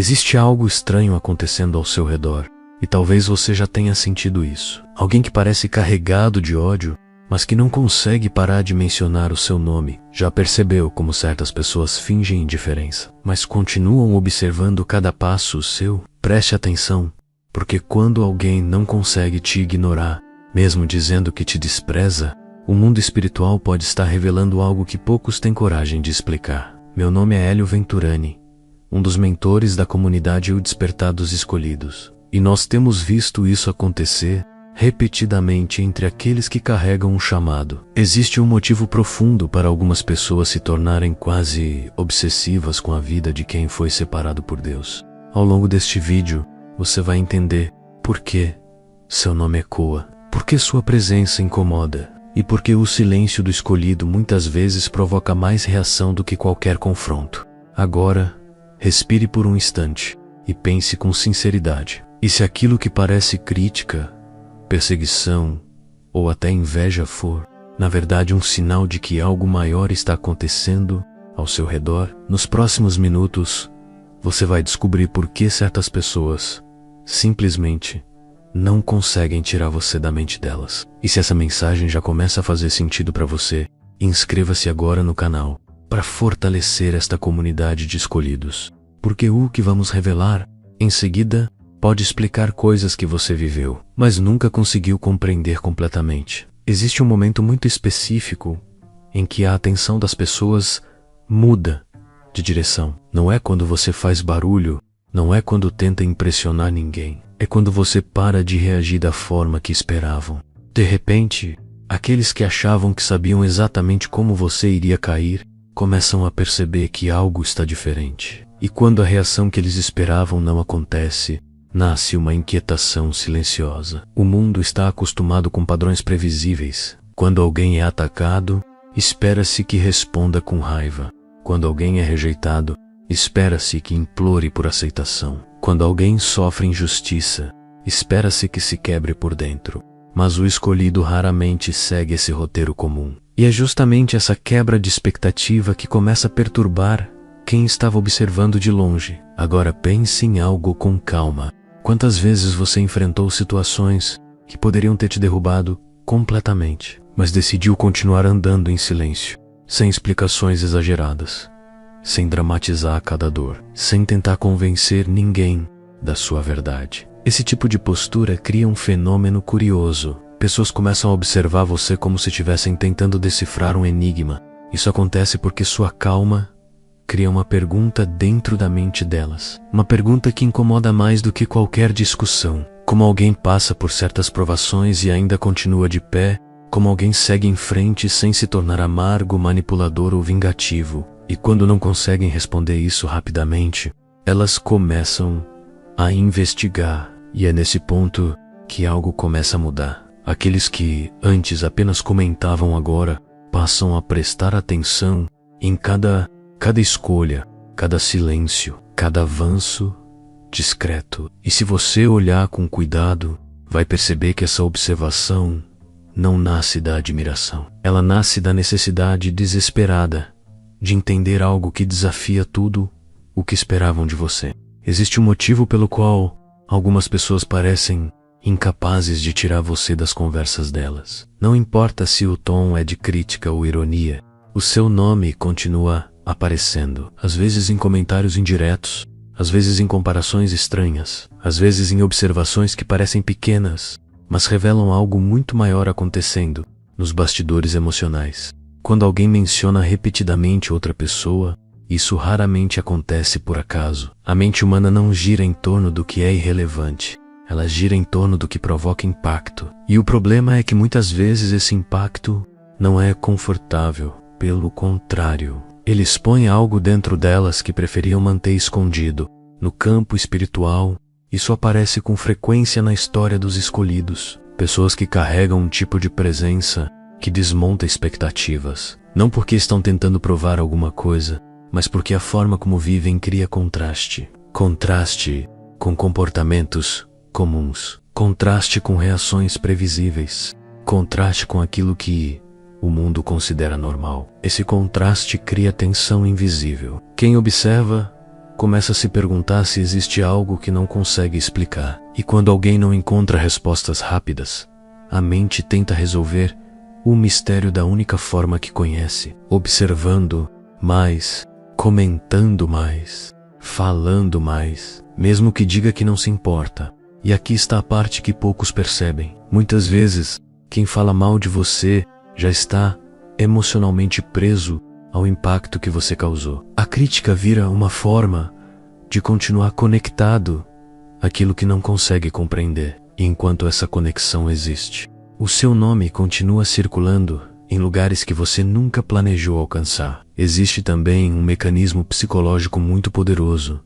Existe algo estranho acontecendo ao seu redor, e talvez você já tenha sentido isso. Alguém que parece carregado de ódio, mas que não consegue parar de mencionar o seu nome. Já percebeu como certas pessoas fingem indiferença, mas continuam observando cada passo seu? Preste atenção, porque quando alguém não consegue te ignorar, mesmo dizendo que te despreza, o mundo espiritual pode estar revelando algo que poucos têm coragem de explicar. Meu nome é Hélio Venturani, um dos mentores da comunidade O Despertar dos Escolhidos. E nós temos visto isso acontecer repetidamente entre aqueles que carregam um chamado. Existe um motivo profundo para algumas pessoas se tornarem quase obsessivas com a vida de quem foi separado por Deus. Ao longo deste vídeo, você vai entender por que seu nome ecoa, por que sua presença incomoda e por que o silêncio do escolhido muitas vezes provoca mais reação do que qualquer confronto. Agora, respire por um instante e pense com sinceridade. E se aquilo que parece crítica, perseguição ou até inveja for, na verdade, um sinal de que algo maior está acontecendo ao seu redor? Nos próximos minutos, você vai descobrir por que certas pessoas simplesmente não conseguem tirar você da mente delas. E se essa mensagem já começa a fazer sentido para você, inscreva-se agora no canal para fortalecer esta comunidade de escolhidos, porque o que vamos revelar em seguida pode explicar coisas que você viveu, mas nunca conseguiu compreender completamente. Existe um momento muito específico em que a atenção das pessoas muda de direção. Não é quando você faz barulho, não é quando tenta impressionar ninguém. É quando você para de reagir da forma que esperavam. De repente, aqueles que achavam que sabiam exatamente como você iria cair, começam a perceber que algo está diferente. E quando a reação que eles esperavam não acontece, nasce uma inquietação silenciosa. O mundo está acostumado com padrões previsíveis. Quando alguém é atacado, espera-se que responda com raiva. Quando alguém é rejeitado, espera-se que implore por aceitação. Quando alguém sofre injustiça, espera-se que se quebre por dentro. Mas o escolhido raramente segue esse roteiro comum. E é justamente essa quebra de expectativa que começa a perturbar quem estava observando de longe. Agora pense em algo com calma. Quantas vezes você enfrentou situações que poderiam ter te derrubado completamente, mas decidiu continuar andando em silêncio, sem explicações exageradas, sem dramatizar cada dor, sem tentar convencer ninguém da sua verdade? Esse tipo de postura cria um fenômeno curioso. Pessoas começam a observar você como se estivessem tentando decifrar um enigma. Isso acontece porque sua calma cria uma pergunta dentro da mente delas. Uma pergunta que incomoda mais do que qualquer discussão. Como alguém passa por certas provações e ainda continua de pé? Como alguém segue em frente sem se tornar amargo, manipulador ou vingativo? E quando não conseguem responder isso rapidamente, elas começam a investigar. E é nesse ponto que algo começa a mudar. Aqueles que antes apenas comentavam agora passam a prestar atenção em cada escolha, cada silêncio, cada avanço discreto. E se você olhar com cuidado, vai perceber que essa observação não nasce da admiração. Ela nasce da necessidade desesperada de entender algo que desafia tudo o que esperavam de você. Existe um motivo pelo qual algumas pessoas parecem incapazes de tirar você das conversas delas. Não importa se o tom é de crítica ou ironia, o seu nome continua aparecendo, às vezes em comentários indiretos, às vezes em comparações estranhas, às vezes em observações que parecem pequenas, mas revelam algo muito maior acontecendo nos bastidores emocionais. Quando alguém menciona repetidamente outra pessoa, isso raramente acontece por acaso. A mente humana não gira em torno do que é irrelevante, ela gira em torno do que provoca impacto. E o problema é que muitas vezes esse impacto não é confortável, pelo contrário. Ele expõe algo dentro delas que preferiam manter escondido. No campo espiritual, isso aparece com frequência na história dos escolhidos. Pessoas que carregam um tipo de presença que desmonta expectativas. Não porque estão tentando provar alguma coisa, mas porque a forma como vivem cria contraste. Contraste com comportamentos comuns. Contraste com reações previsíveis. Contraste com aquilo que o mundo considera normal. Esse contraste cria tensão invisível. Quem observa começa a se perguntar se existe algo que não consegue explicar. E quando alguém não encontra respostas rápidas, a mente tenta resolver o mistério da única forma que conhece, observando mais, comentando mais, falando mais, mesmo que diga que não se importa. E aqui está a parte que poucos percebem. Muitas vezes, quem fala mal de você já está emocionalmente preso ao impacto que você causou. A crítica vira uma forma de continuar conectado àquilo que não consegue compreender. E enquanto essa conexão existe, o seu nome continua circulando em lugares que você nunca planejou alcançar. Existe também um mecanismo psicológico muito poderoso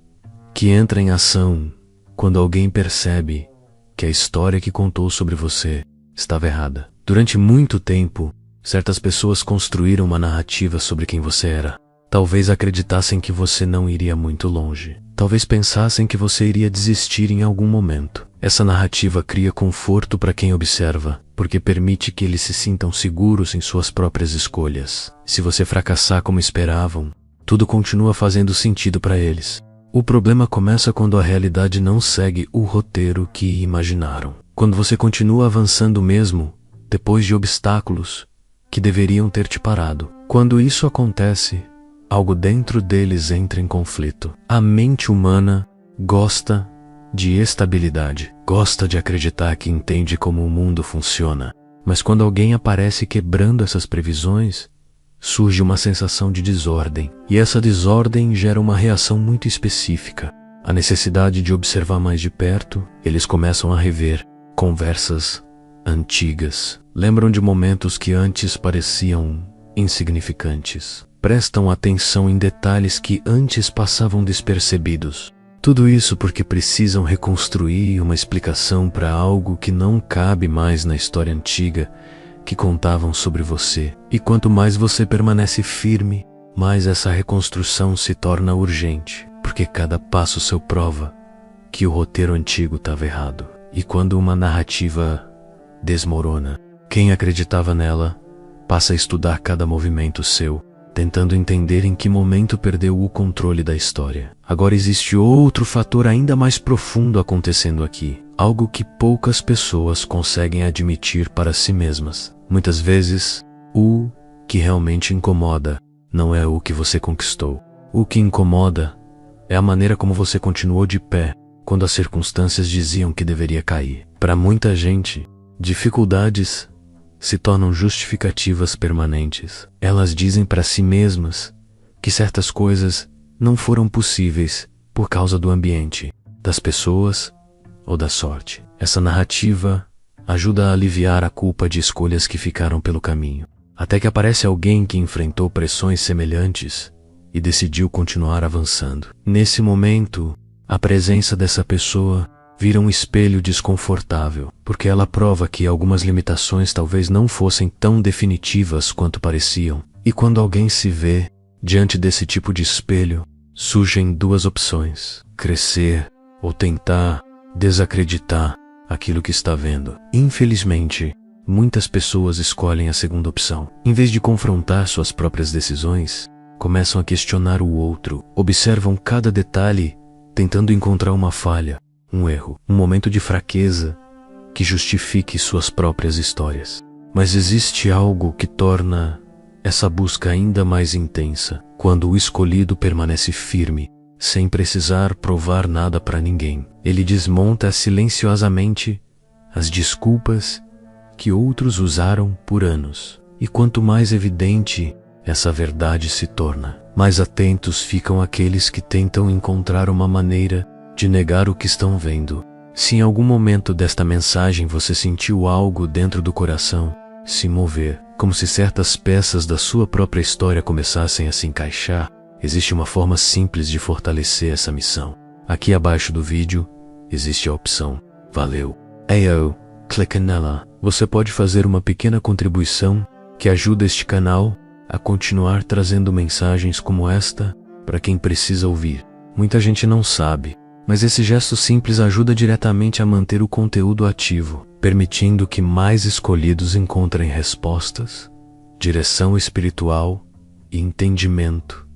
que entra em ação quando alguém percebe que a história que contou sobre você estava errada. Durante muito tempo, certas pessoas construíram uma narrativa sobre quem você era. Talvez acreditassem que você não iria muito longe. Talvez pensassem que você iria desistir em algum momento. Essa narrativa cria conforto para quem observa, porque permite que eles se sintam seguros em suas próprias escolhas. Se você fracassar como esperavam, tudo continua fazendo sentido para eles. O problema começa quando a realidade não segue o roteiro que imaginaram. Quando você continua avançando mesmo, depois de obstáculos que deveriam ter te parado. Quando isso acontece, algo dentro deles entra em conflito. A mente humana gosta de estabilidade, gosta de acreditar que entende como o mundo funciona. Mas quando alguém aparece quebrando essas previsões, surge uma sensação de desordem. E essa desordem gera uma reação muito específica. A necessidade de observar mais de perto, eles começam a rever conversas antigas. Lembram de momentos que antes pareciam insignificantes. Prestam atenção em detalhes que antes passavam despercebidos. Tudo isso porque precisam reconstruir uma explicação para algo que não cabe mais na história antiga que contavam sobre você. E quanto mais você permanece firme, mais essa reconstrução se torna urgente, porque cada passo seu prova que o roteiro antigo estava errado. E quando uma narrativa desmorona, quem acreditava nela passa a estudar cada movimento seu, tentando entender em que momento perdeu o controle da história. Agora existe outro fator ainda mais profundo acontecendo aqui, algo que poucas pessoas conseguem admitir para si mesmas. Muitas vezes, o que realmente incomoda não é o que você conquistou. O que incomoda é a maneira como você continuou de pé quando as circunstâncias diziam que deveria cair. Para muita gente, dificuldades se tornam justificativas permanentes. Elas dizem para si mesmas que certas coisas não foram possíveis por causa do ambiente, das pessoas ou da sorte. Essa narrativa ajuda a aliviar a culpa de escolhas que ficaram pelo caminho, até que aparece alguém que enfrentou pressões semelhantes e decidiu continuar avançando. Nesse momento, a presença dessa pessoa vira um espelho desconfortável, porque ela prova que algumas limitações talvez não fossem tão definitivas quanto pareciam. E quando alguém se vê diante desse tipo de espelho, surgem duas opções: crescer ou tentar desacreditar aquilo que está vendo. Infelizmente, muitas pessoas escolhem a segunda opção. Em vez de confrontar suas próprias decisões, começam a questionar o outro, observam cada detalhe, tentando encontrar uma falha, um erro, um momento de fraqueza que justifique suas próprias histórias. Mas existe algo que torna essa busca ainda mais intensa, quando o escolhido permanece firme, sem precisar provar nada para ninguém. Ele desmonta silenciosamente as desculpas que outros usaram por anos. E quanto mais evidente essa verdade se torna, mais atentos ficam aqueles que tentam encontrar uma maneira de negar o que estão vendo. Se em algum momento desta mensagem você sentiu algo dentro do coração se mover, como se certas peças da sua própria história começassem a se encaixar, existe uma forma simples de fortalecer essa missão. Aqui abaixo do vídeo existe a opção Valeu. Clica nela. Você pode fazer uma pequena contribuição que ajuda este canal a continuar trazendo mensagens como esta para quem precisa ouvir. Muita gente não sabe, mas esse gesto simples ajuda diretamente a manter o conteúdo ativo, permitindo que mais escolhidos encontrem respostas, direção espiritual e entendimento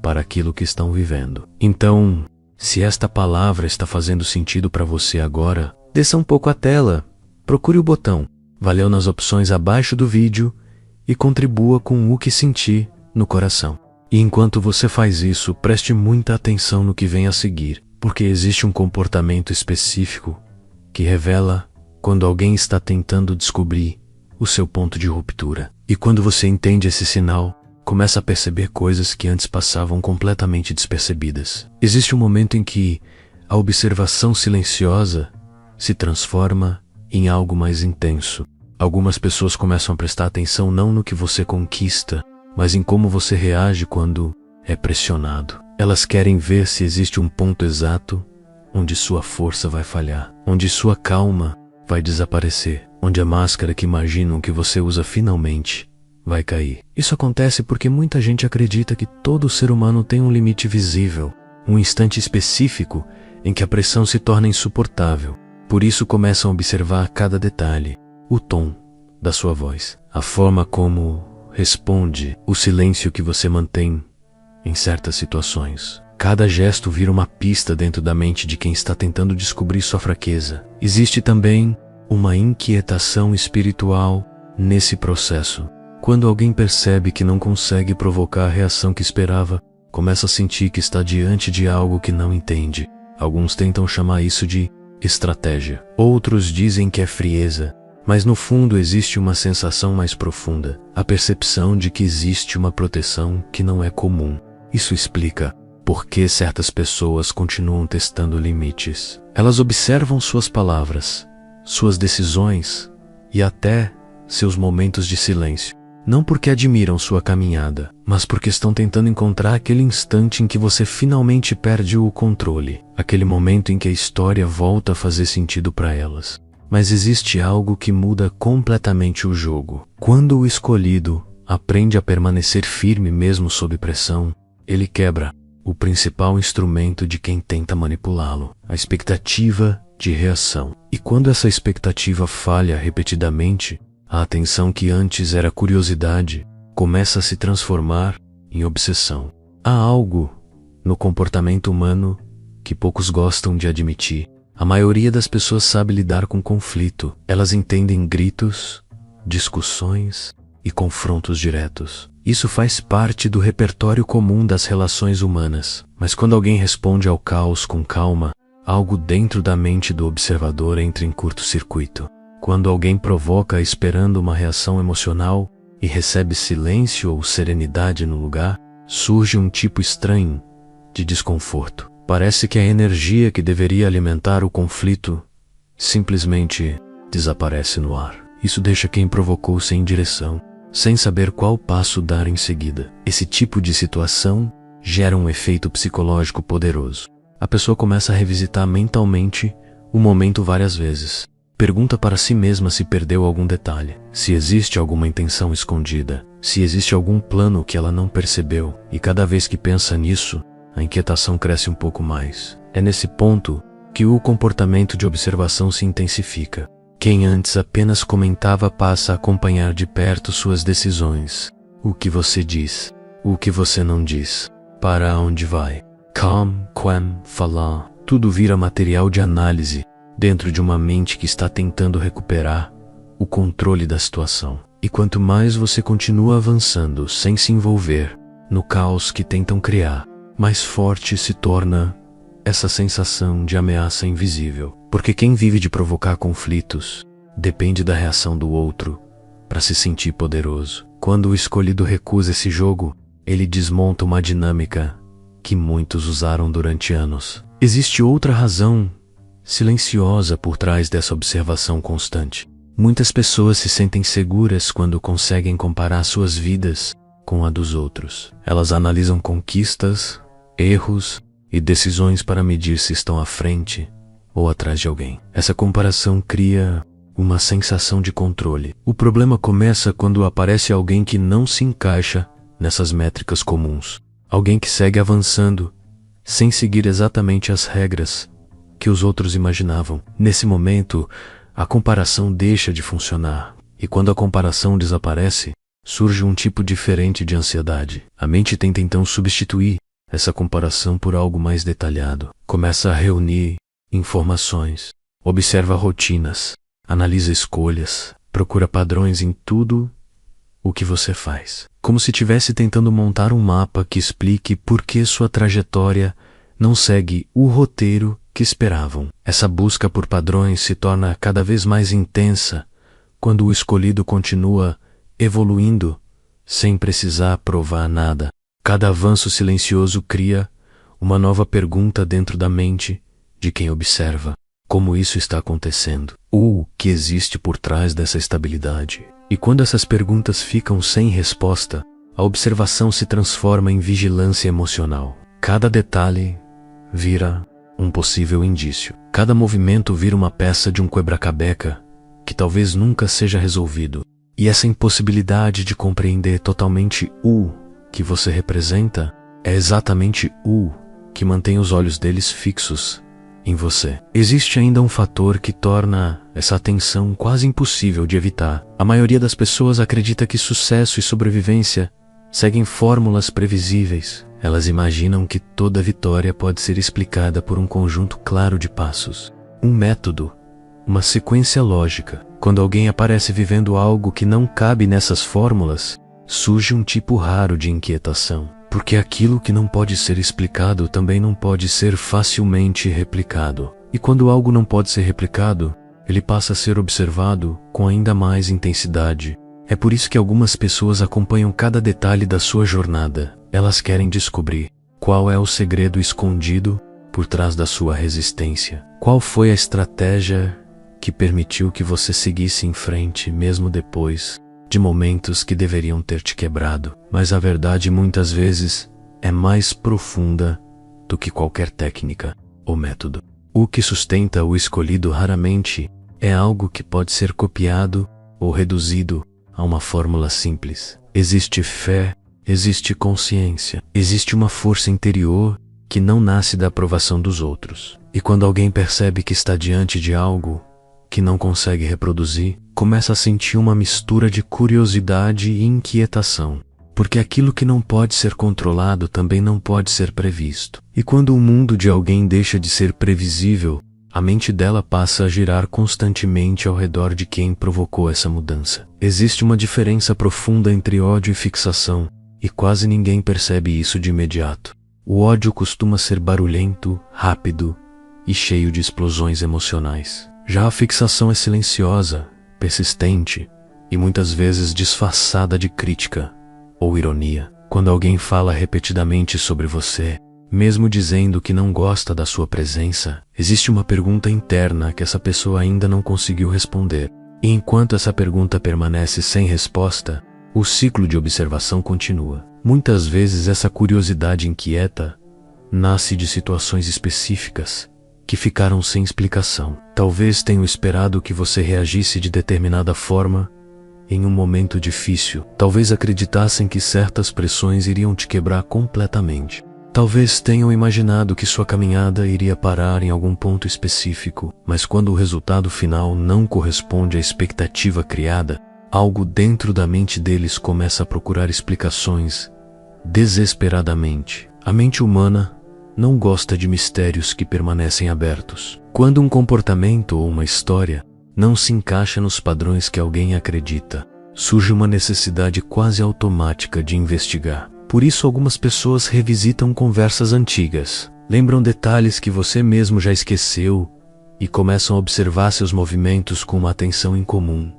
para aquilo que estão vivendo. Então, se esta palavra está fazendo sentido para você agora, desça um pouco a tela, procure o botão Valeu nas opções abaixo do vídeo e contribua com o que sentir no coração. E enquanto você faz isso, preste muita atenção no que vem a seguir, porque existe um comportamento específico que revela quando alguém está tentando descobrir o seu ponto de ruptura. E quando você entende esse sinal, começa a perceber coisas que antes passavam completamente despercebidas. Existe um momento em que a observação silenciosa se transforma em algo mais intenso. Algumas pessoas começam a prestar atenção não no que você conquista, mas em como você reage quando é pressionado. Elas querem ver se existe um ponto exato onde sua força vai falhar, onde sua calma vai desaparecer, onde a máscara que imaginam que você usa finalmente vai cair. Isso acontece porque muita gente acredita que todo ser humano tem um limite visível, um instante específico em que a pressão se torna insuportável. Por isso começam a observar cada detalhe, o tom da sua voz, a forma como responde, o silêncio que você mantém em certas situações. Cada gesto vira uma pista dentro da mente de quem está tentando descobrir sua fraqueza. Existe também uma inquietação espiritual nesse processo. Quando alguém percebe que não consegue provocar a reação que esperava, começa a sentir que está diante de algo que não entende. Alguns tentam chamar isso de estratégia. Outros dizem que é frieza, mas no fundo existe uma sensação mais profunda, a percepção de que existe uma proteção que não é comum. Isso explica por que certas pessoas continuam testando limites. Elas observam suas palavras, suas decisões e até seus momentos de silêncio. Não porque admiram sua caminhada, mas porque estão tentando encontrar aquele instante em que você finalmente perde o controle, aquele momento em que a história volta a fazer sentido para elas. Mas existe algo que muda completamente o jogo. Quando o escolhido aprende a permanecer firme mesmo sob pressão, ele quebra o principal instrumento de quem tenta manipulá-lo, a expectativa de reação. E quando essa expectativa falha repetidamente, a atenção que antes era curiosidade começa a se transformar em obsessão. Há algo no comportamento humano que poucos gostam de admitir. A maioria das pessoas sabe lidar com conflito. Elas entendem gritos, discussões e confrontos diretos. Isso faz parte do repertório comum das relações humanas. Mas quando alguém responde ao caos com calma, algo dentro da mente do observador entra em curto-circuito. Quando alguém provoca esperando uma reação emocional e recebe silêncio ou serenidade no lugar, surge um tipo estranho de desconforto. Parece que a energia que deveria alimentar o conflito simplesmente desaparece no ar. Isso deixa quem provocou sem direção, sem saber qual passo dar em seguida. Esse tipo de situação gera um efeito psicológico poderoso. A pessoa começa a revisitar mentalmente o momento várias vezes. Pergunta para si mesma se perdeu algum detalhe, se existe alguma intenção escondida, se existe algum plano que ela não percebeu. E cada vez que pensa nisso, a inquietação cresce um pouco mais. É nesse ponto que o comportamento de observação se intensifica. Quem antes apenas comentava passa a acompanhar de perto suas decisões. O que você diz, o que você não diz, para onde vai. Como, falar, tudo vira material de análise dentro de uma mente que está tentando recuperar o controle da situação. E quanto mais você continua avançando sem se envolver no caos que tentam criar, mais forte se torna essa sensação de ameaça invisível. Porque quem vive de provocar conflitos depende da reação do outro para se sentir poderoso. Quando o escolhido recusa esse jogo, ele desmonta uma dinâmica que muitos usaram durante anos. Existe outra razão silenciosa por trás dessa observação constante. Muitas pessoas se sentem seguras quando conseguem comparar suas vidas com a dos outros. Elas analisam conquistas, erros e decisões para medir se estão à frente ou atrás de alguém. Essa comparação cria uma sensação de controle. O problema começa quando aparece alguém que não se encaixa nessas métricas comuns. Alguém que segue avançando sem seguir exatamente as regras que os outros imaginavam. Nesse momento, a comparação deixa de funcionar. E quando a comparação desaparece, surge um tipo diferente de ansiedade. A mente tenta então substituir essa comparação por algo mais detalhado. Começa a reunir informações, observa rotinas, analisa escolhas, procura padrões em tudo o que você faz. Como se estivesse tentando montar um mapa que explique por que sua trajetória não segue o roteiro que esperavam. Essa busca por padrões se torna cada vez mais intensa quando o escolhido continua evoluindo sem precisar provar nada. Cada avanço silencioso cria uma nova pergunta dentro da mente de quem observa. Como isso está acontecendo? O que existe por trás dessa estabilidade? E quando essas perguntas ficam sem resposta, a observação se transforma em vigilância emocional. Cada detalhe vira um possível indício. Cada movimento vira uma peça de um quebra-cabeça que talvez nunca seja resolvido. E essa impossibilidade de compreender totalmente o que você representa é exatamente o que mantém os olhos deles fixos em você. Existe ainda um fator que torna essa atenção quase impossível de evitar. A maioria das pessoas acredita que sucesso e sobrevivência seguem fórmulas previsíveis. Elas imaginam que toda vitória pode ser explicada por um conjunto claro de passos, um método, uma sequência lógica. Quando alguém aparece vivendo algo que não cabe nessas fórmulas, surge um tipo raro de inquietação, porque aquilo que não pode ser explicado também não pode ser facilmente replicado. E quando algo não pode ser replicado, ele passa a ser observado com ainda mais intensidade. É por isso que algumas pessoas acompanham cada detalhe da sua jornada. Elas querem descobrir qual é o segredo escondido por trás da sua resistência. Qual foi a estratégia que permitiu que você seguisse em frente mesmo depois de momentos que deveriam ter te quebrado. Mas a verdade muitas vezes é mais profunda do que qualquer técnica ou método. O que sustenta o escolhido raramente é algo que pode ser copiado ou reduzido a uma fórmula simples. Existe fé, existe consciência, existe uma força interior que não nasce da aprovação dos outros. E quando alguém percebe que está diante de algo que não consegue reproduzir, começa a sentir uma mistura de curiosidade e inquietação, porque aquilo que não pode ser controlado também não pode ser previsto. E quando o mundo de alguém deixa de ser previsível, a mente dela passa a girar constantemente ao redor de quem provocou essa mudança. Existe uma diferença profunda entre ódio e fixação, e quase ninguém percebe isso de imediato. O ódio costuma ser barulhento, rápido e cheio de explosões emocionais. Já a fixação é silenciosa, persistente e muitas vezes disfarçada de crítica ou ironia. Quando alguém fala repetidamente sobre você, mesmo dizendo que não gosta da sua presença, existe uma pergunta interna que essa pessoa ainda não conseguiu responder. E enquanto essa pergunta permanece sem resposta, o ciclo de observação continua. Muitas vezes essa curiosidade inquieta nasce de situações específicas que ficaram sem explicação. Talvez tenham esperado que você reagisse de determinada forma em um momento difícil. Talvez acreditassem que certas pressões iriam te quebrar completamente. Talvez tenham imaginado que sua caminhada iria parar em algum ponto específico, mas quando o resultado final não corresponde à expectativa criada, algo dentro da mente deles começa a procurar explicações desesperadamente. A mente humana não gosta de mistérios que permanecem abertos. Quando um comportamento ou uma história não se encaixa nos padrões que alguém acredita, surge uma necessidade quase automática de investigar. Por isso algumas pessoas revisitam conversas antigas, lembram detalhes que você mesmo já esqueceu e começam a observar seus movimentos com uma atenção incomum.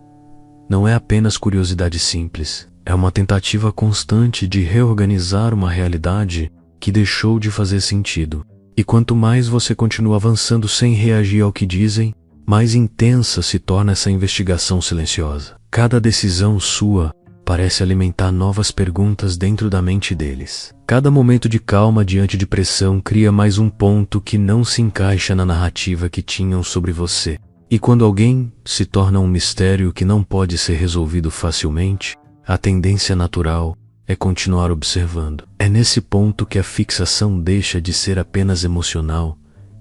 Não é apenas curiosidade simples, é uma tentativa constante de reorganizar uma realidade que deixou de fazer sentido. E quanto mais você continua avançando sem reagir ao que dizem, mais intensa se torna essa investigação silenciosa. Cada decisão sua parece alimentar novas perguntas dentro da mente deles. Cada momento de calma diante de pressão cria mais um ponto que não se encaixa na narrativa que tinham sobre você. E quando alguém se torna um mistério que não pode ser resolvido facilmente, a tendência natural é continuar observando. É nesse ponto que a fixação deixa de ser apenas emocional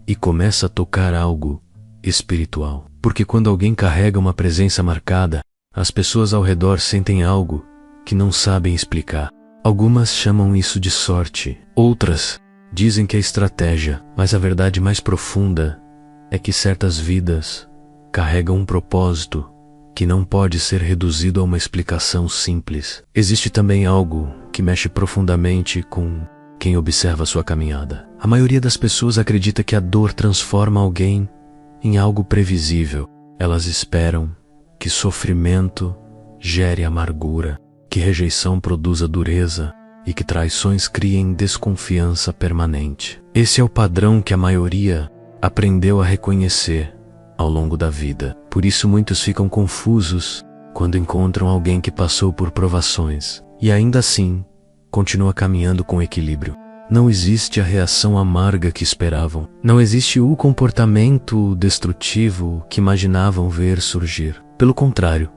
e começa a tocar algo espiritual. Porque quando alguém carrega uma presença marcada, as pessoas ao redor sentem algo que não sabem explicar. Algumas chamam isso de sorte, outras Dizem que é estratégia, mas a verdade mais profunda é que certas vidas carregam um propósito que não pode ser reduzido a uma explicação simples. Existe também algo que mexe profundamente com quem observa sua caminhada. A maioria das pessoas acredita que a dor transforma alguém em algo previsível. Elas esperam que sofrimento gere amargura, que rejeição produza dureza e que traições criem desconfiança permanente. Esse é o padrão que a maioria aprendeu a reconhecer ao longo da vida. Por isso muitos ficam confusos quando encontram alguém que passou por provações e ainda assim continua caminhando com equilíbrio. Não existe a reação amarga que esperavam. Não existe o comportamento destrutivo que imaginavam ver surgir. Pelo contrário,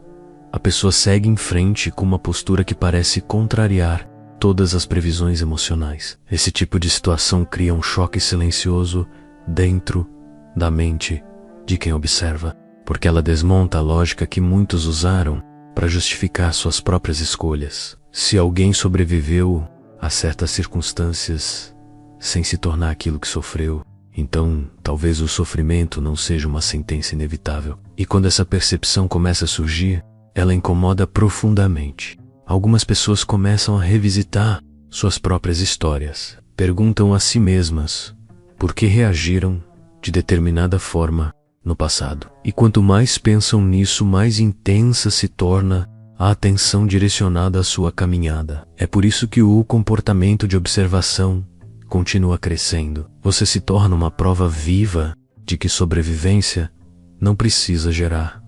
a pessoa segue em frente com uma postura que parece contrariar todas as previsões emocionais. Esse tipo de situação cria um choque silencioso dentro da mente de quem observa, porque ela desmonta a lógica que muitos usaram para justificar suas próprias escolhas. Se alguém sobreviveu a certas circunstâncias sem se tornar aquilo que sofreu, então talvez o sofrimento não seja uma sentença inevitável. E quando essa percepção começa a surgir, ela incomoda profundamente. Algumas pessoas começam a revisitar suas próprias histórias. Perguntam a si mesmas por que reagiram de determinada forma no passado. E quanto mais pensam nisso, mais intensa se torna a atenção direcionada à sua caminhada. É por isso que o comportamento de observação continua crescendo. Você se torna uma prova viva de que sobrevivência não precisa gerar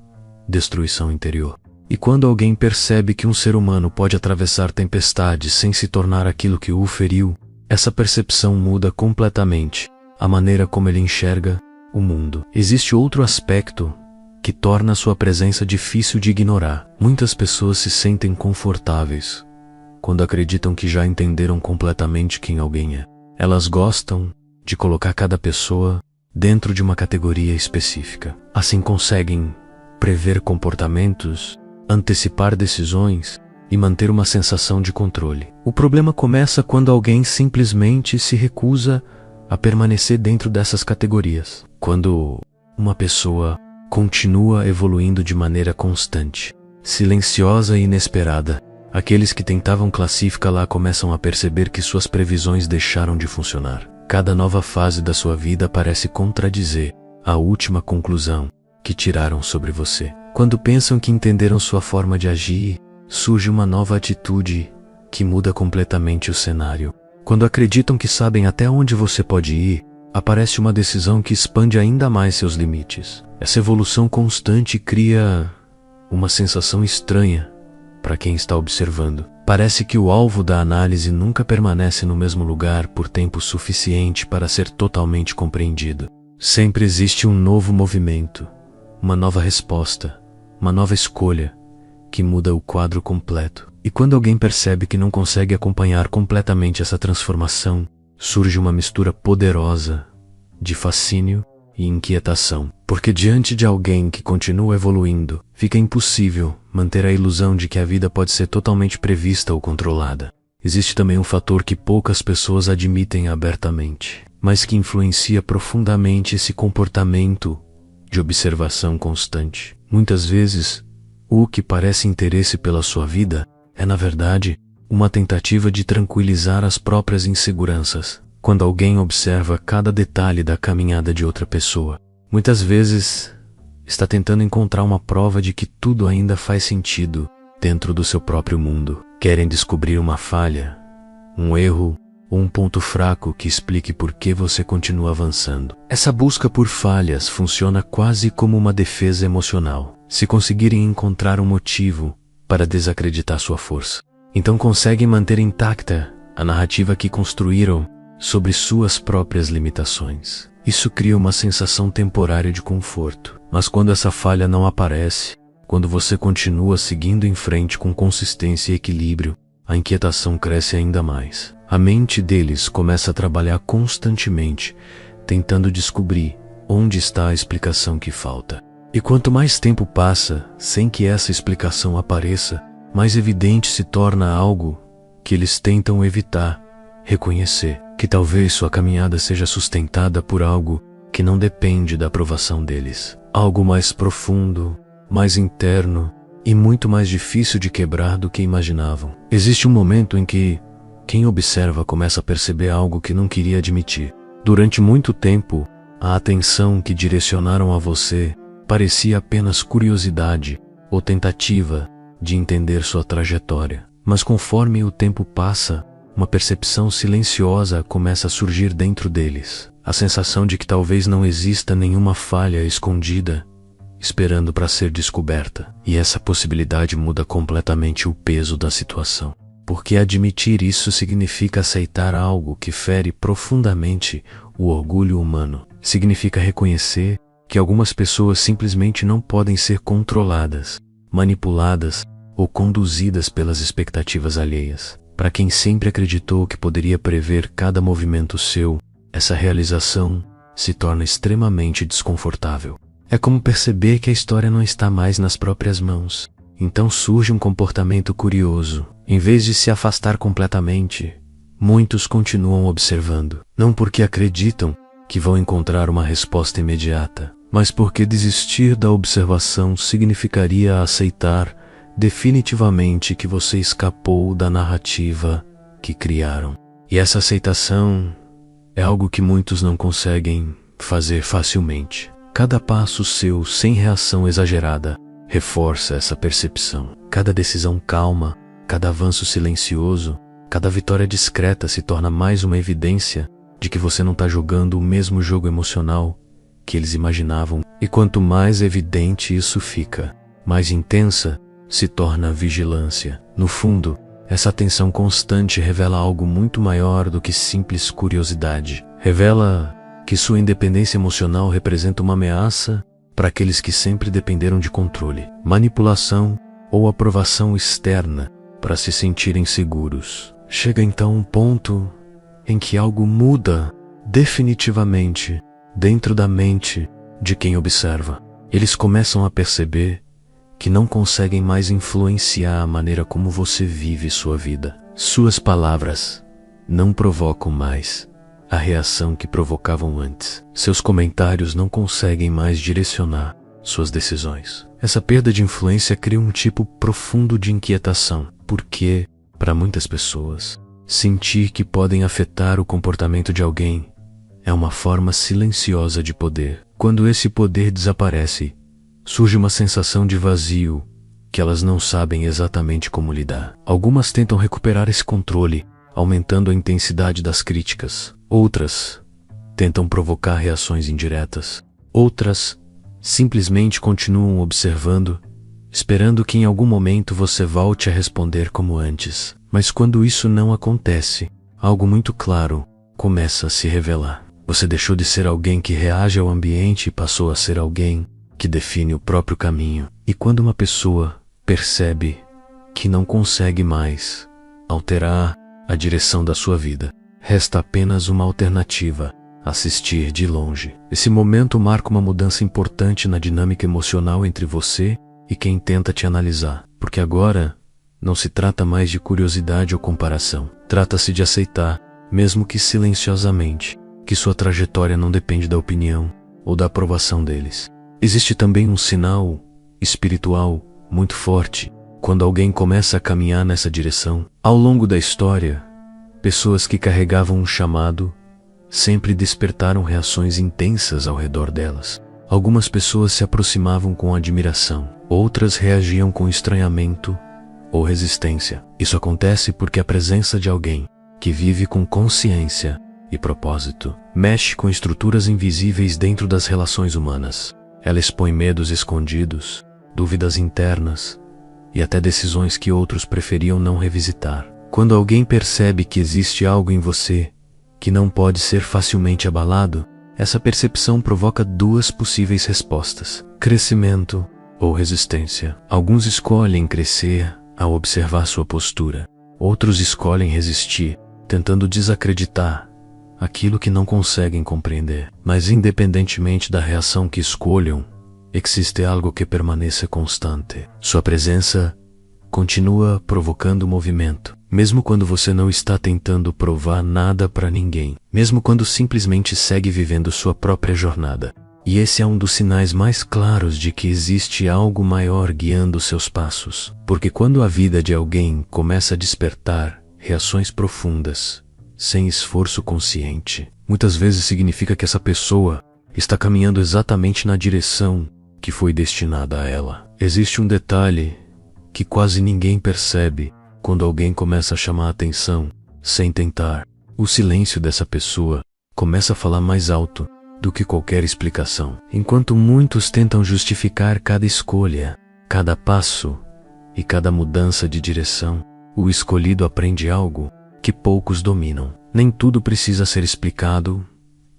destruição interior. E quando alguém percebe que um ser humano pode atravessar tempestades sem se tornar aquilo que o feriu, essa percepção muda completamente a maneira como ele enxerga o mundo. Existe outro aspecto que torna sua presença difícil de ignorar. Muitas pessoas se sentem confortáveis quando acreditam que já entenderam completamente quem alguém é. Elas gostam de colocar cada pessoa dentro de uma categoria específica. Assim conseguem prever comportamentos, antecipar decisões e manter uma sensação de controle. O problema começa quando alguém simplesmente se recusa a permanecer dentro dessas categorias. Quando uma pessoa continua evoluindo de maneira constante, silenciosa e inesperada, aqueles que tentavam classificá-la começam a perceber que suas previsões deixaram de funcionar. Cada nova fase da sua vida parece contradizer a última conclusão que tiraram sobre você. Quando pensam que entenderam sua forma de agir, surge uma nova atitude que muda completamente o cenário. Quando acreditam que sabem até onde você pode ir, aparece uma decisão que expande ainda mais seus limites. Essa evolução constante cria uma sensação estranha para quem está observando. Parece que o alvo da análise nunca permanece no mesmo lugar por tempo suficiente para ser totalmente compreendido. Sempre existe um novo movimento, uma nova resposta, uma nova escolha que muda o quadro completo. E quando alguém percebe que não consegue acompanhar completamente essa transformação, surge uma mistura poderosa de fascínio e inquietação. Porque diante de alguém que continua evoluindo, fica impossível manter a ilusão de que a vida pode ser totalmente prevista ou controlada. Existe também um fator que poucas pessoas admitem abertamente, mas que influencia profundamente esse comportamento de observação constante. Muitas vezes, o que parece interesse pela sua vida é, na verdade, uma tentativa de tranquilizar as próprias inseguranças. Quando alguém observa cada detalhe da caminhada de outra pessoa, muitas vezes está tentando encontrar uma prova de que tudo ainda faz sentido dentro do seu próprio mundo. Querem descobrir uma falha, um erro ou um ponto fraco que explique por que você continua avançando. Essa busca por falhas funciona quase como uma defesa emocional. Se conseguirem encontrar um motivo para desacreditar sua força, então conseguem manter intacta a narrativa que construíram sobre suas próprias limitações. Isso cria uma sensação temporária de conforto, mas quando essa falha não aparece, quando você continua seguindo em frente com consistência e equilíbrio, a inquietação cresce ainda mais. A mente deles começa a trabalhar constantemente, tentando descobrir onde está a explicação que falta. E quanto mais tempo passa sem que essa explicação apareça, mais evidente se torna algo que eles tentam evitar reconhecer. que talvez sua caminhada seja sustentada por algo que não depende da aprovação deles. Algo mais profundo, mais interno e muito mais difícil de quebrar do que imaginavam. Existe um momento em que quem observa começa a perceber algo que não queria admitir. Durante muito tempo, a atenção que direcionaram a você parecia apenas curiosidade ou tentativa de entender sua trajetória. Mas conforme o tempo passa, uma percepção silenciosa começa a surgir dentro deles. A sensação de que talvez não exista nenhuma falha escondida, esperando para ser descoberta. E essa possibilidade muda completamente o peso da situação. Porque admitir isso significa aceitar algo que fere profundamente o orgulho humano. Significa reconhecer que algumas pessoas simplesmente não podem ser controladas, manipuladas ou conduzidas pelas expectativas alheias. Para quem sempre acreditou que poderia prever cada movimento seu, essa realização se torna extremamente desconfortável. É como perceber que a história não está mais nas próprias mãos. Então surge um comportamento curioso. Em vez de se afastar completamente, muitos continuam observando. Não porque acreditam que vão encontrar uma resposta imediata, mas porque desistir da observação significaria aceitar definitivamente que você escapou da narrativa que criaram. E essa aceitação é algo que muitos não conseguem fazer facilmente. Cada passo seu sem reação exagerada reforça essa percepção. Cada decisão calma, cada avanço silencioso, cada vitória discreta se torna mais uma evidência de que você não está jogando o mesmo jogo emocional que eles imaginavam. E quanto mais evidente isso fica, mais intensa se torna a vigilância. No fundo, essa atenção constante revela algo muito maior do que simples curiosidade. Revela que sua independência emocional representa uma ameaça para aqueles que sempre dependeram de controle, manipulação ou aprovação externa para se sentirem seguros. Chega então um ponto em que algo muda definitivamente dentro da mente de quem observa. Eles começam a perceber que não conseguem mais influenciar a maneira como você vive sua vida. Suas palavras não provocam mais a reação que provocavam antes. Seus comentários não conseguem mais direcionar suas decisões. Essa perda de influência cria um tipo profundo de inquietação, porque, para muitas pessoas, sentir que podem afetar o comportamento de alguém é uma forma silenciosa de poder. Quando esse poder desaparece, surge uma sensação de vazio que elas não sabem exatamente como lidar. Algumas tentam recuperar esse controle, aumentando a intensidade das críticas. Outras tentam provocar reações indiretas. Outras simplesmente continuam observando, esperando que em algum momento você volte a responder como antes. Mas quando isso não acontece, algo muito claro começa a se revelar. Você deixou de ser alguém que reage ao ambiente e passou a ser alguém que define o próprio caminho. E quando uma pessoa percebe que não consegue mais alterar a direção da sua vida, resta apenas uma alternativa: assistir de longe. Esse momento marca uma mudança importante na dinâmica emocional entre você e quem tenta te analisar, porque agora não se trata mais de curiosidade ou comparação. Trata-se de aceitar, mesmo que silenciosamente, que sua trajetória não depende da opinião ou da aprovação deles. Existe também um sinal espiritual muito forte quando alguém começa a caminhar nessa direção. Ao longo da história, pessoas que carregavam um chamado sempre despertaram reações intensas ao redor delas. Algumas pessoas se aproximavam com admiração, outras reagiam com estranhamento ou resistência. Isso acontece porque a presença de alguém que vive com consciência e propósito mexe com estruturas invisíveis dentro das relações humanas. Ela expõe medos escondidos, dúvidas internas e até decisões que outros preferiam não revisitar. Quando alguém percebe que existe algo em você que não pode ser facilmente abalado, essa percepção provoca duas possíveis respostas: crescimento ou resistência. Alguns escolhem crescer ao observar sua postura. Outros escolhem resistir, tentando desacreditar aquilo que não conseguem compreender. Mas independentemente da reação que escolham, existe algo que permanece constante. Sua presença continua provocando movimento. mesmo quando você não está tentando provar nada para ninguém, mesmo quando simplesmente segue vivendo sua própria jornada. E esse é um dos sinais mais claros de que existe algo maior guiando seus passos. Porque quando a vida de alguém começa a despertar reações profundas, sem esforço consciente, muitas vezes significa que essa pessoa está caminhando exatamente na direção que foi destinada a ela. Existe um detalhe que quase ninguém percebe quando alguém começa a chamar a atenção sem tentar. O silêncio dessa pessoa começa a falar mais alto do que qualquer explicação. Enquanto muitos tentam justificar cada escolha, cada passo e cada mudança de direção, o escolhido aprende algo que poucos dominam. Nem tudo precisa ser explicado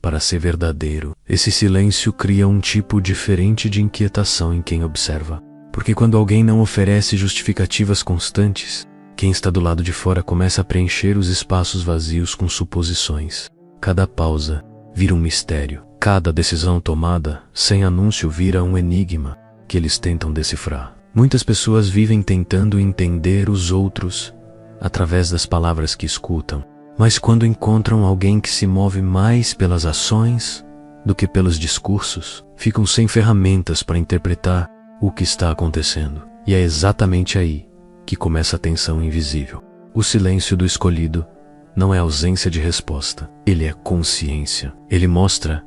para ser verdadeiro. Esse silêncio cria um tipo diferente de inquietação em quem observa. Porque quando alguém não oferece justificativas constantes, quem está do lado de fora começa a preencher os espaços vazios com suposições. Cada pausa vira um mistério. Cada decisão tomada sem anúncio vira um enigma que eles tentam decifrar. Muitas pessoas vivem tentando entender os outros através das palavras que escutam, mas quando encontram alguém que se move mais pelas ações do que pelos discursos, ficam sem ferramentas para interpretar o que está acontecendo. E é exatamente aí que começa a tensão invisível. O silêncio do escolhido não é ausência de resposta, ele é consciência. Ele mostra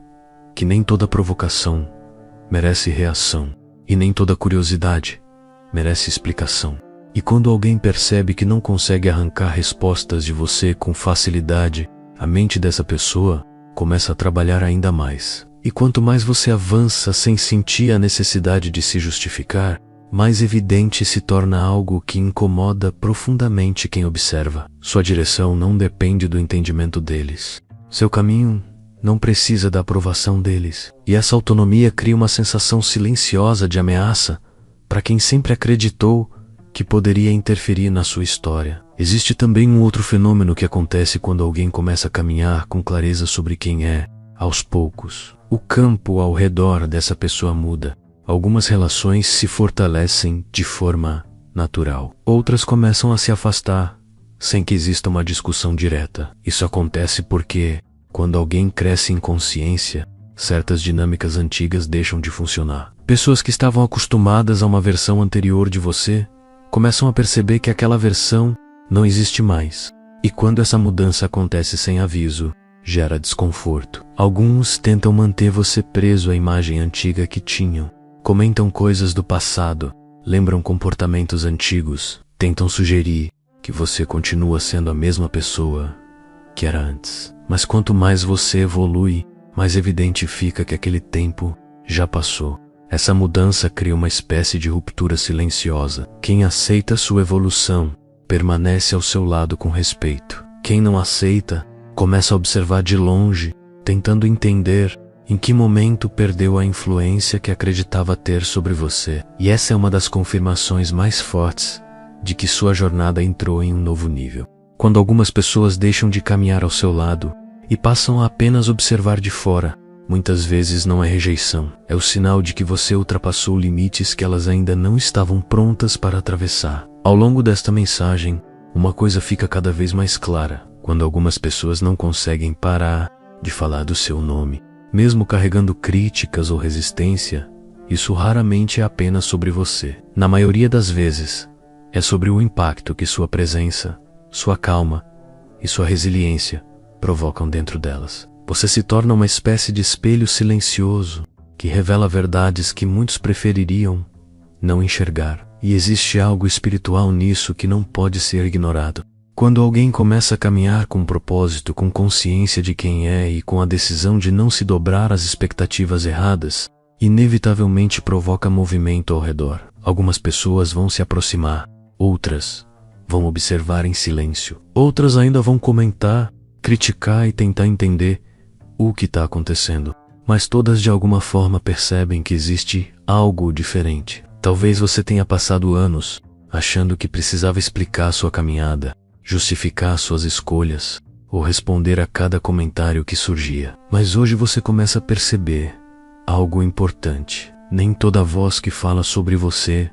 que nem toda provocação merece reação e nem toda curiosidade merece explicação. E quando alguém percebe que não consegue arrancar respostas de você com facilidade, a mente dessa pessoa começa a trabalhar ainda mais. E quanto mais você avança sem sentir a necessidade de se justificar, mais evidente se torna algo que incomoda profundamente quem observa. Sua direção não depende do entendimento deles. Seu caminho não precisa da aprovação deles. E essa autonomia cria uma sensação silenciosa de ameaça para quem sempre acreditou que poderia interferir na sua história. Existe também um outro fenômeno que acontece quando alguém começa a caminhar com clareza sobre quem é. Aos poucos, o campo ao redor dessa pessoa muda. Algumas relações se fortalecem de forma natural. Outras começam a se afastar, sem que exista uma discussão direta. Isso acontece porque, quando alguém cresce em consciência, certas dinâmicas antigas deixam de funcionar. Pessoas que estavam acostumadas a uma versão anterior de você começam a perceber que aquela versão não existe mais. E quando essa mudança acontece sem aviso, gera desconforto. Alguns tentam manter você preso à imagem antiga que tinham. Comentam coisas do passado, lembram comportamentos antigos, tentam sugerir que você continua sendo a mesma pessoa que era antes. Mas quanto mais você evolui, mais evidente fica que aquele tempo já passou. Essa mudança cria uma espécie de ruptura silenciosa. Quem aceita sua evolução permanece ao seu lado com respeito. Quem não aceita começa a observar de longe, tentando entender em que momento perdeu a influência que acreditava ter sobre você. E essa é uma das confirmações mais fortes de que sua jornada entrou em um novo nível. Quando algumas pessoas deixam de caminhar ao seu lado e passam a apenas observar de fora, muitas vezes não é rejeição, é o sinal de que você ultrapassou limites que elas ainda não estavam prontas para atravessar. Ao longo desta mensagem, uma coisa fica cada vez mais clara. Quando algumas pessoas não conseguem parar de falar do seu nome, mesmo carregando críticas ou resistência, isso raramente é apenas sobre você. Na maioria das vezes, é sobre o impacto que sua presença, sua calma e sua resiliência provocam dentro delas. Você se torna uma espécie de espelho silencioso que revela verdades que muitos prefeririam não enxergar. E existe algo espiritual nisso que não pode ser ignorado. Quando alguém começa a caminhar com propósito, com consciência de quem é e com a decisão de não se dobrar às expectativas erradas, inevitavelmente provoca movimento ao redor. Algumas pessoas vão se aproximar, outras vão observar em silêncio, outras ainda vão comentar, criticar e tentar entender o que está acontecendo. Mas todas de alguma forma percebem que existe algo diferente. Talvez você tenha passado anos achando que precisava explicar sua caminhada, justificar suas escolhas ou responder a cada comentário que surgia. Mas hoje você começa a perceber algo importante. Nem toda voz que fala sobre você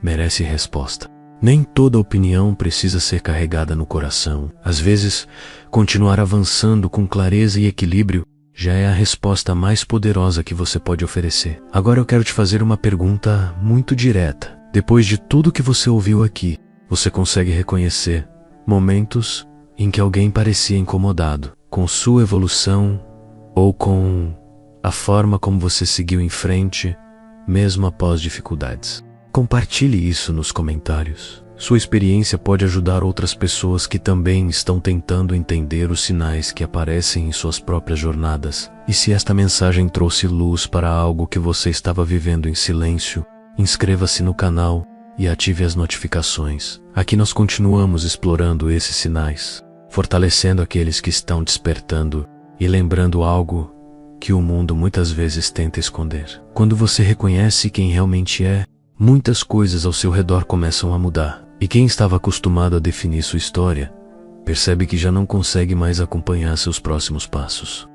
merece resposta. Nem toda opinião precisa ser carregada no coração. Às vezes, continuar avançando com clareza e equilíbrio já é a resposta mais poderosa que você pode oferecer. Agora eu quero te fazer uma pergunta muito direta. Depois de tudo que você ouviu aqui, você consegue reconhecer momentos em que alguém parecia incomodado com sua evolução ou com a forma como você seguiu em frente, mesmo após dificuldades? Compartilhe isso nos comentários. Sua experiência pode ajudar outras pessoas que também estão tentando entender os sinais que aparecem em suas próprias jornadas. E se esta mensagem trouxe luz para algo que você estava vivendo em silêncio, inscreva-se no canal e ative as notificações. Aqui nós continuamos explorando esses sinais, fortalecendo aqueles que estão despertando e lembrando algo que o mundo muitas vezes tenta esconder. Quando você reconhece quem realmente é, muitas coisas ao seu redor começam a mudar. E quem estava acostumado a definir sua história, percebe que já não consegue mais acompanhar seus próximos passos.